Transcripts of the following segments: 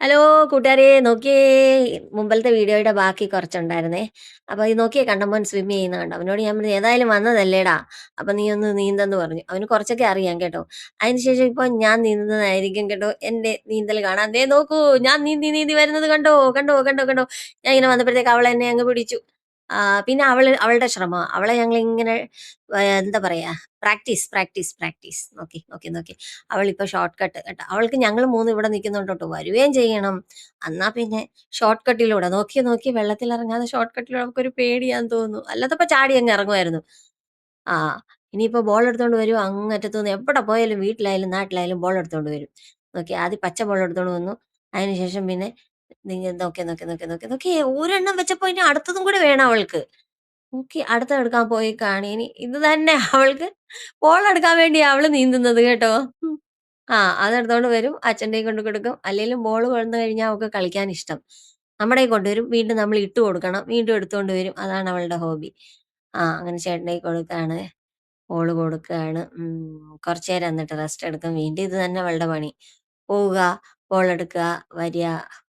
Hello കൂട്ടുകാരെ നോക്കിയേ മുമ്പലത്തെ വീഡിയോയുടെ ബാക്കി കുറച്ചുണ്ടായിരുന്നേ. അപ്പൊ ഈ നോക്കിയേ കണ്ടമോൻ സ്വിം ചെയ്യുന്ന കണ്ടോ. അവനോട് ഞാൻ പറഞ്ഞു ഏതായാലും വന്നതല്ലേടാ, അപ്പൊ നീ ഒന്ന് നീന്തെന്ന് പറഞ്ഞു. അവന് കുറച്ചൊക്കെ അറിയാം കേട്ടോ. അതിനുശേഷം ഇപ്പൊ ഞാൻ നീന്തുന്നതായിരിക്കും കേട്ടോ എന്റെ നീന്തൽ കാണാൻ. ദേ നോക്കൂ, ഞാൻ നീന്തി നീന്തി വരുന്നത് കണ്ടോ കണ്ടോ കണ്ടോ കണ്ടോ. ഞാൻ ഇങ്ങനെ വന്നപ്പോഴത്തേക്ക് അവൾ എന്നെ അങ്ങ് പിടിച്ചു. പിന്നെ അവളുടെ ശ്രമം, അവളെ ഞങ്ങൾ ഇങ്ങനെ എന്താ പറയാ, പ്രാക്ടീസ് പ്രാക്ടീസ് പ്രാക്ടീസ്. നോക്കി നോക്കി നോക്കി, അവളിപ്പോ ഷോർട്ട് കട്ട് കേട്ടോ. അവൾക്ക് ഞങ്ങൾ മൂന്ന് ഇവിടെ നിൽക്കുന്നുണ്ട് കേട്ടോ, വരുകയും ചെയ്യണം. എന്നാ പിന്നെ ഷോർട്ട് കട്ടിലൂടെ നോക്കി നോക്കി വെള്ളത്തിൽ ഇറങ്ങാതെ ഷോർട്ട് കട്ടിലൂടെ നമുക്കൊരു പേടിയാന്ന് തോന്നുന്നു. അല്ലാത്തപ്പോ ചാടി അങ്ങ് ഇറങ്ങുമായിരുന്നു. ആ ഇനിയിപ്പോ ബോൾ എടുത്തോണ്ട് വരും അങ്ങറ്റത്തുനിന്ന്. എവിടെ പോയാലും വീട്ടിലായാലും നാട്ടിലായാലും ബോൾ എടുത്തോണ്ട് വരും. നോക്കി ആദ്യം പച്ച ബോൾ എടുത്തോണ്ട് വന്നു. അതിനുശേഷം പിന്നെ നിങ്ങൾ നോക്കി നോക്കി നോക്കി നോക്കി നോക്കി ഒരെണ്ണം വെച്ചപ്പോ ഇനി അടുത്തതും കൂടെ വേണം അവൾക്ക്. നോക്കി അടുത്തത് എടുക്കാൻ പോയി കാണി. ഇനി ഇത് തന്നെ അവൾക്ക് ബോൾ എടുക്കാൻ വേണ്ടിയാ അവള് നീന്തുന്നത് കേട്ടോ. ആ അതെടുത്തോണ്ട് വരും. അച്ഛന്റെ കൊണ്ട് കൊടുക്കും. അല്ലേലും ബോൾ വന്നു കഴിഞ്ഞാൽ അവൾക്ക് കളിക്കാൻ ഇഷ്ടം. നമ്മുടെ കൊണ്ടുവരും. വീണ്ടും നമ്മൾ ഇട്ട് കൊടുക്കണം. വീണ്ടും എടുത്തോണ്ട് വരും. അതാണ് അവളുടെ ഹോബി. അങ്ങനെ ചേട്ടന്റെ കൊടുക്കാണ്. ബോള് കൊടുക്കാണ്. കുറച്ചു നേരം എന്നിട്ട് റെസ്റ്റ് എടുക്കും. വീണ്ടും ഇത് തന്നെ അവളുടെ പണി. പോവുക, ബോൾ എടുക്കുക, വരിക,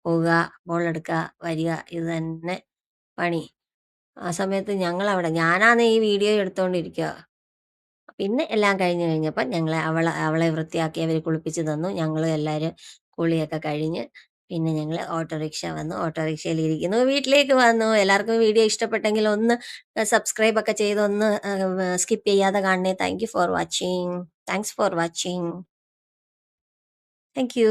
പോവുക, ബോൾ എടുക്കുക, വരിക. ഇത് തന്നെ പണി. ആ സമയത്ത് ഞാനാണ് ഈ വീഡിയോ എടുത്തോണ്ടിരിക്കുക. പിന്നെ എല്ലാം കഴിഞ്ഞപ്പം അവളെ വൃത്തിയാക്കി അവര് കുളിപ്പിച്ച് തന്നു. ഞങ്ങള് എല്ലാരും കുളിയൊക്കെ കഴിഞ്ഞ് പിന്നെ ഞങ്ങള് ഓട്ടോറിക്ഷ വന്നു. ഓട്ടോറിക്ഷയിൽ ഇരിക്കുന്നു. വീട്ടിലേക്ക് വന്നു. എല്ലാവർക്കും വീഡിയോ ഇഷ്ടപ്പെട്ടെങ്കിൽ ഒന്ന് സബ്സ്ക്രൈബ് ഒക്കെ ചെയ്ത് ഒന്ന് സ്കിപ്പ് ചെയ്യാതെ കാണണേ. Thank you for watching. Thanks for watching. Thank you.